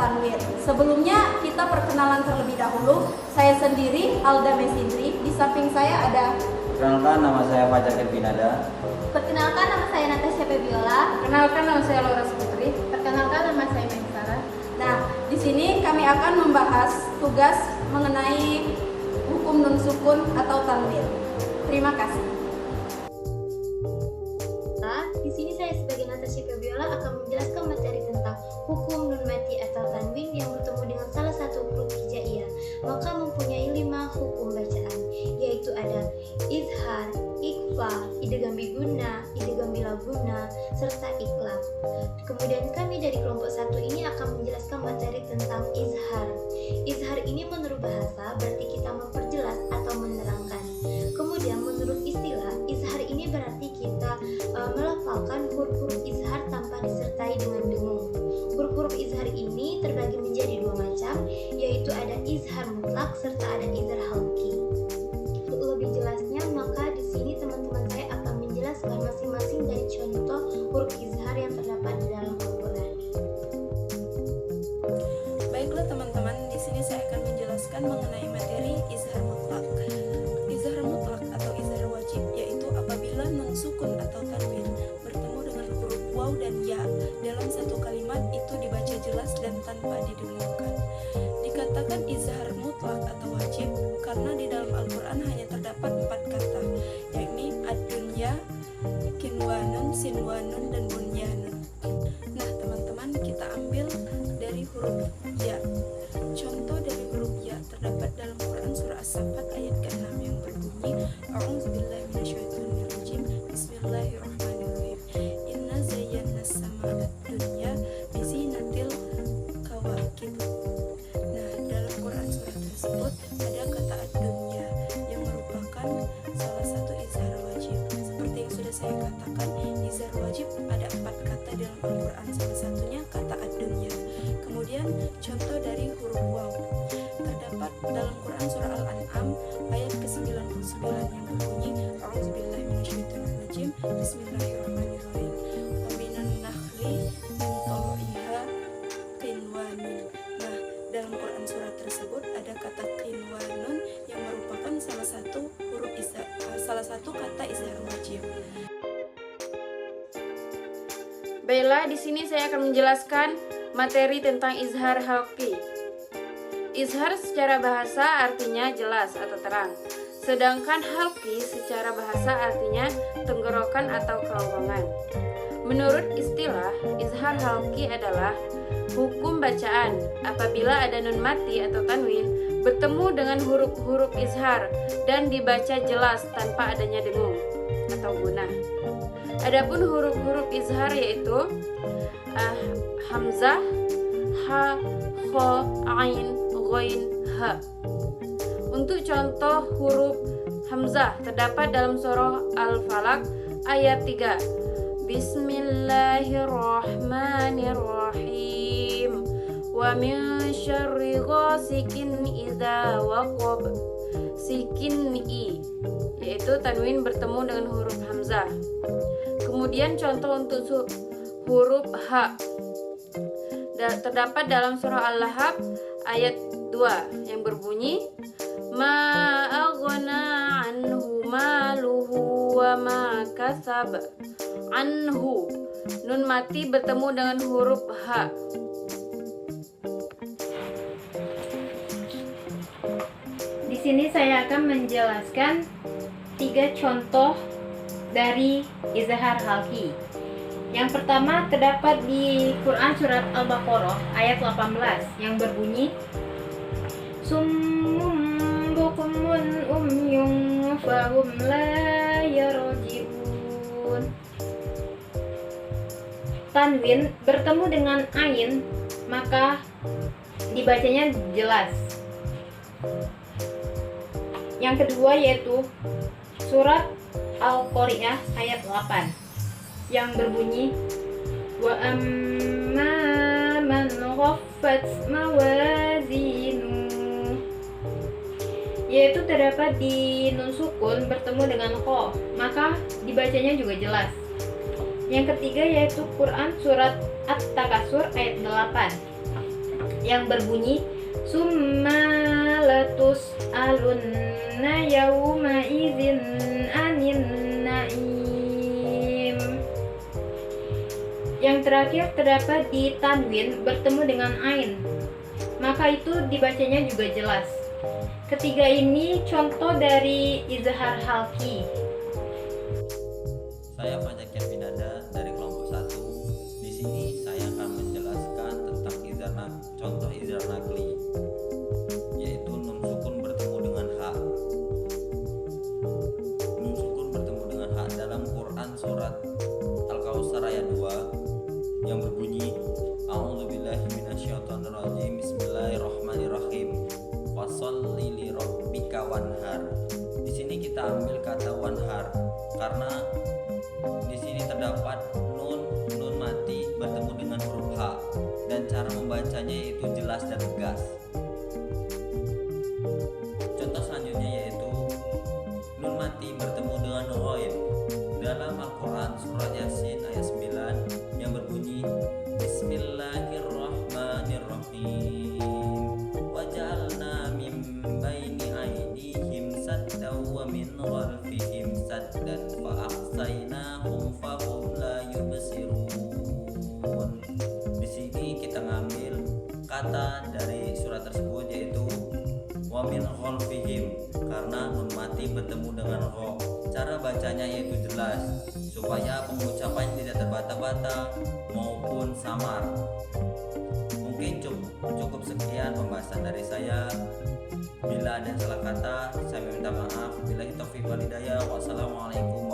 tanwin. Sebelumnya kita perkenalan terlebih dahulu. Saya sendiri Alda Mesindri. Di samping saya ada. Perkenalkan, nama saya Fajar Kevin-Ada. Perkenalkan, nama saya Natasha Febiola. Perkenalkan, nama saya Laura Putri. Perkenalkan, nama saya Maisara. Nah, di sini kami akan membahas tugas mengenai hukum nun sukun atau tanwin. Terima kasih. Di sini saya sebagai Natasha Febiola akan menjelaskan materi tentang hukum nun mati atau tanwin yang bertemu dengan salah satu huruf hijaiyah. Maka mempunyai 5 hukum bacaan, yaitu ada izhar, ikhfa, idgham biguna, idgham bilaguna, serta iqlab. Kemudian kami dari kelompok 1 ini akan menjelaskan materi tentang izhar. Izhar ini menurut bahasa berarti kita memperjelas atau menerangkan. Kemudian menurut istilah, izhar ini berarti kita melafalkan huruf-huruf izhar tanpa disertai dengan dengung. Huruf-huruf izhar ini terbagi menjadi 2 macam, yaitu ada izhar mutlak serta ada izhar halqi. Untuk lebih jelasnya, maka di sini teman-teman saya akan menjelaskan masing-masing dari contoh huruf izhar yang terdapat di dalam Al-Qur'an. Baiklah teman-teman, di sini saya akan menjelaskan mengenai materi izhar mutlak. Izhar mutlak atau izhar wajib yaitu apabila nun sukun atau tanwin bertemu dengan huruf waw dan ya dalam satu kalimat itu dibaca jelas dan tanpa didengungkan. Dikatakan izhar mutlak atau wajib karena di dalam Al-Qur'an hanya terdapat 4 kata, yakni ad-dunya, kinwanun, sinwanun, dan bunyanun. Nah teman-teman, kita ambil dari huruf ya. Contoh dari huruf ya terdapat dalam Quran surah As-Saffat ayat ke-6 yang berbunyi A'udzubillahi minasyaitonirrajim. Bismillahirrahmanirrahim. Inna zayyana sama'ad dunya bizinatil kawakib. Nah, dalam Quran surah tersebut ada kata ad-dunya yang merupakan salah satu izhar wajib. Seperti yang sudah saya katakan, izhar wajib ada 4 kata dalam Al-Quran, salah satunya kata ad-dunya. Kemudian contoh dari huruf waw terdapat dalam Quran surah Al-An'am ayat ke-99 yang berbunyi A'udzubillahi minasyaitonirrajim. Bismillahirrahmanirrahim. Wa minan nakhli min tal'iha qinwanun. Nah, dalam Quran surah tersebut ada kata qinwanun yang merupakan salah satu kata izhar wajib. Baiklah, di sini saya akan menjelaskan materi tentang izhar halqi. Izhar secara bahasa artinya jelas atau terang, sedangkan halqi secara bahasa artinya tenggorokan atau kerongkongan. Menurut istilah, izhar halqi adalah hukum bacaan apabila ada nun mati atau tanwin bertemu dengan huruf-huruf izhar dan dibaca jelas tanpa adanya dengung atau gunah. Adapun huruf-huruf izhar yaitu hamzah, ha, kha, ain, ghain, ha. Untuk contoh huruf hamzah terdapat dalam surah Al-Falaq ayat 3. Bismillahirrahmanirrahim. Wa min syarri ghasikin idza waqab. Sikin i yaitu tanwin bertemu dengan huruf hamzah. Kemudian contoh untuk huruf ha terdapat dalam surah Al-Lahab ayat 2 yang berbunyi ma aghna anhu maluhu wa ma kasab. Anhu, nun mati bertemu dengan huruf ha. Di sini saya akan menjelaskan 3 contoh dari izhar halqi. Yang pertama terdapat di Quran surat Al-Baqarah ayat 18 yang berbunyi Summum bukumun umyun fahum la yarji'un. Tanwin bertemu dengan ain maka dibacanya jelas. Yang kedua yaitu surat Al-Qari'ah ayat 8 yang berbunyi wa amma man ghaffat mawazinu, yaitu terdapat di nun sukun bertemu dengan kha maka dibacanya juga jelas. Yang ketiga yaitu Quran surat At-Takasur ayat 8 yang berbunyi summa latus'alunna yauma idzin anin naim. Yang terakhir terdapat di tanwin bertemu dengan ain, maka itu dibacanya juga jelas. Ketiga ini contoh dari izhar halki. Saya Fajar Kevin dari kelompok 1. Di sini saya akan menjelaskan tentang contoh izhar nakli, yaitu nun sukun bertemu dengan ha. Nun sukun bertemu dengan ha dalam Quran surat Al-Kautsar ayat 2 yang berbunyi A'udzubillahi minasyaitonirrajim. Bismillahirrahmanirrahim. Fasholli li rabbika wanhar. Di sini kita ambil kata wanhar karena di sini terdapat nun mati bertemu dengan huruf ha dan cara membacanya yaitu jelas dan tegas. Contoh selanjutnya yaitu nun mati bertemu dengan ghaib dalam Al-Quran surat Yasin ayat 9 yang berbunyi Bismillahirrahmanirrahim. Waja'alna min baini aydihim saddan wa min khalfihim saddan fa ahsaynahum fahum la yubsirun. Di sini kita ngambil kata dari surat tersebut yaitu wa min khalfihim karena nun mati bertemu dengan gha. Cara bacanya yaitu jelas supaya pengucapan tidak terbata-bata maupun samar. Mungkin cukup sekian pembahasan dari saya. Bila ada salah kata, saya minta maaf. Billahi taufiq wal hidayah. Wassalamualaikum